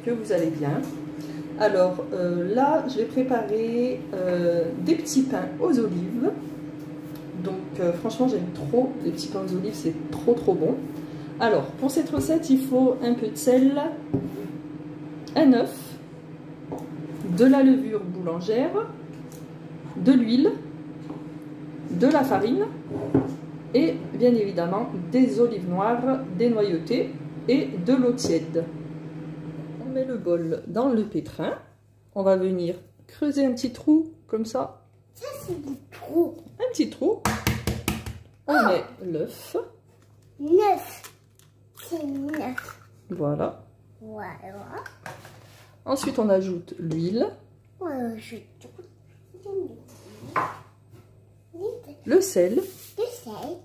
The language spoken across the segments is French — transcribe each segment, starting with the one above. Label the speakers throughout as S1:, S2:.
S1: que vous allez bien. Alors là, je vais préparer des petits pains aux olives. Donc franchement, j'aime trop les petits pains aux olives, c'est trop bon. Alors, pour cette recette, il faut un peu de sel, un œuf, de la levure boulangère, de l'huile, de la farine et bien évidemment des olives noires dénoyautées et de l'eau tiède. On met le bol dans le pétrin, on va venir creuser un petit trou comme ça.
S2: Ça c'est du trou.
S1: Un petit trou. On met l'œuf.
S2: 9. C'est 9.
S1: Voilà.
S2: Voilà.
S1: Ensuite on ajoute l'huile. Le sel.
S2: Le sel.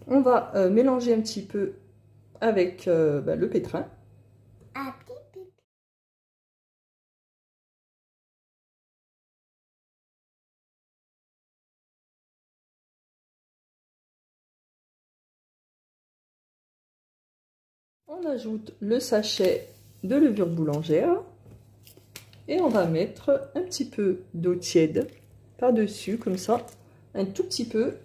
S1: On va mélanger un petit peu avec le pétrin. On ajoute le sachet de levure boulangère et on va mettre un petit peu d'eau tiède par-dessus, comme ça, un tout petit peu.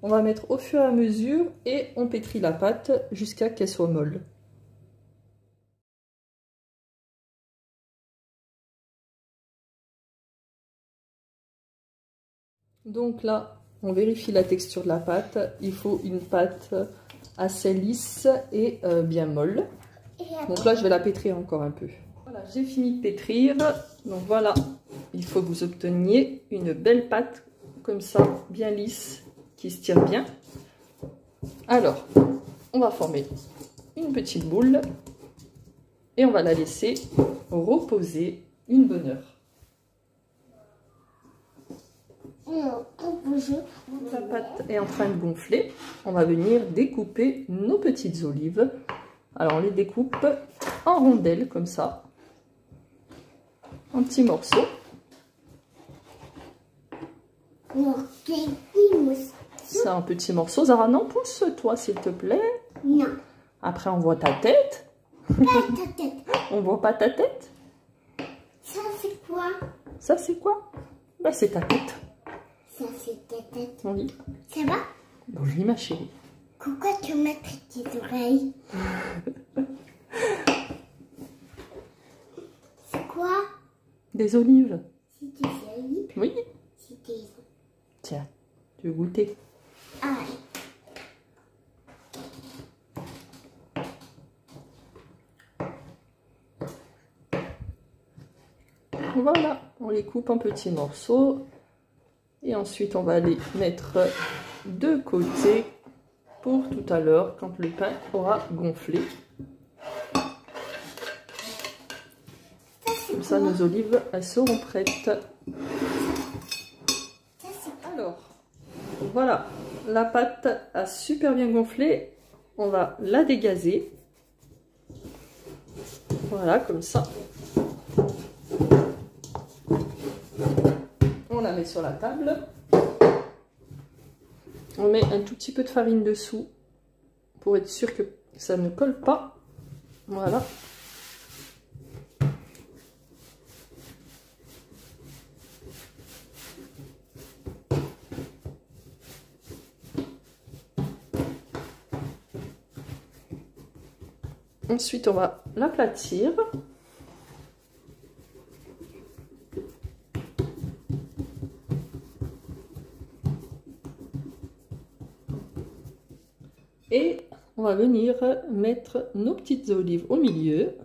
S1: On va mettre au fur et à mesure et on pétrit la pâte jusqu'à qu'elle soit molle. Donc là, on vérifie la texture de la pâte. Il faut une pâte assez lisse et bien molle. Donc là, je vais la pétrir encore un peu. Voilà, j'ai fini de pétrir. Donc voilà, il faut que vous obteniez une belle pâte comme ça, bien lisse, qui se tire bien. Alors, on va former une petite boule et on va la laisser reposer une bonne heure. La pâte est en train de gonfler. On va venir découper nos petites olives. Alors on les découpe en rondelles comme ça, en petits morceaux. C'est un petit morceau. Zara, non, pousse-toi s'il te plaît.
S2: Non.
S1: Après on voit ta tête.
S2: Pas ta tête.
S1: On voit pas ta tête.
S2: Ça c'est quoi?
S1: Ça c'est quoi? Bah c'est ta tête.
S2: Ça c'est ta tête.
S1: Oui.
S2: Ça va?
S1: Bonjour ma chérie.
S2: Pourquoi tu mets tes petites oreilles? C'est quoi?
S1: Des olives.
S2: C'est des olives?
S1: Oui.
S2: C'est des...
S1: Tiens, tu veux goûter?
S2: Ah.
S1: Voilà, on les coupe en petits morceaux. Et ensuite, on va les mettre de côté pour tout à l'heure, quand le pain aura gonflé. Comme ça, nos olives, elles seront prêtes. Alors, voilà, la pâte a super bien gonflé. On va la dégazer. Voilà, comme ça. On la met sur la table. On met un tout petit peu de farine dessous pour être sûr que ça ne colle pas. Voilà. Ensuite, on va l'aplatir. Et on va venir mettre nos petites olives au milieu.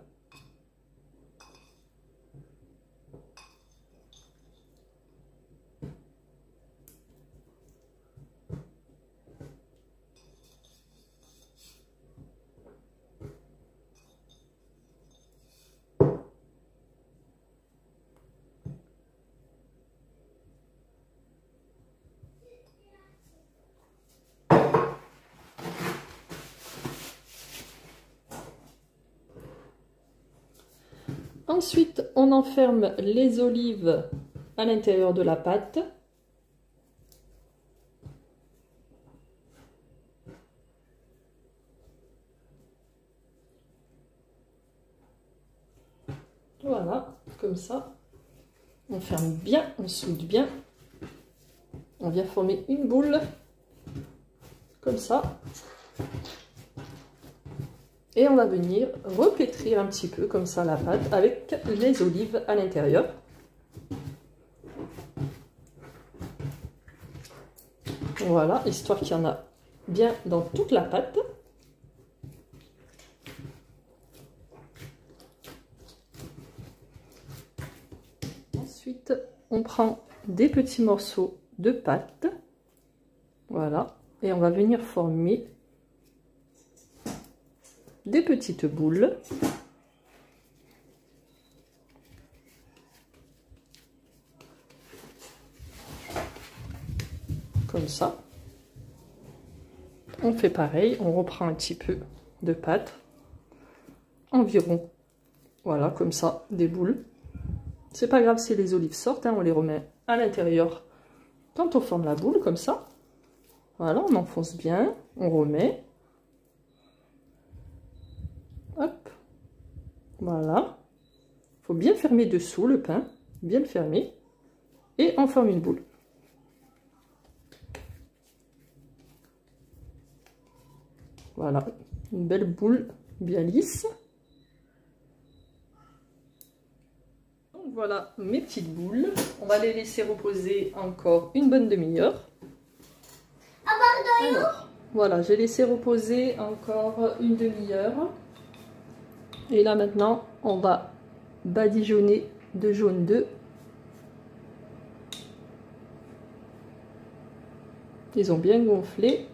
S1: Ensuite, on enferme les olives à l'intérieur de la pâte. comme ça. On ferme bien, on soude bien. On vient former une boule, comme ça. Et on va venir repétrir un petit peu comme ça la pâte avec les olives à l'intérieur. Voilà, histoire qu'il y en a bien dans toute la pâte. Ensuite, on prend des petits morceaux de pâte. Voilà, et on va venir former des petites boules. Comme ça. On fait pareil, on reprend un petit peu de pâte. Environ, voilà, comme ça, des boules. C'est pas grave si les olives sortent, hein, on les remet à l'intérieur quand on forme la boule, comme ça. Voilà, on enfonce bien, on remet. Hop, voilà. Il faut bien fermer dessous le pain, bien le fermer. Et on forme une boule. Voilà, une belle boule bien lisse. Donc voilà mes petites boules. On va les laisser reposer encore une bonne demi-heure. Alors, voilà, j'ai laissé reposer encore une demi-heure. Et là maintenant, on va badigeonner de jaune d'œuf. Ils ont bien gonflé.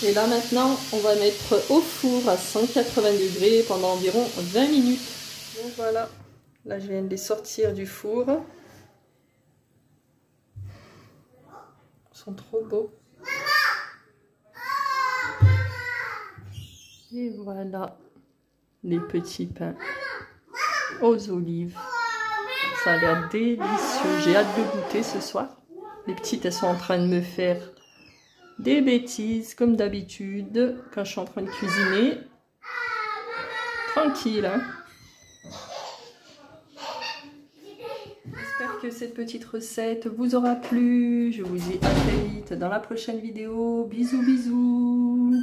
S1: Et là maintenant, on va mettre au four à 180 degrés pendant environ 20 minutes. Donc voilà, là je viens de les sortir du four. Ils sont trop beaux. Et voilà, les petits pains aux olives. Ça a l'air délicieux. J'ai hâte de goûter ce soir. Les petites, elles sont en train de me faire des bêtises comme d'habitude quand je suis en train de cuisiner. Tranquille, hein. J'espère que cette petite recette vous aura plu. Je vous dis à très vite dans la prochaine vidéo. Bisous bisous.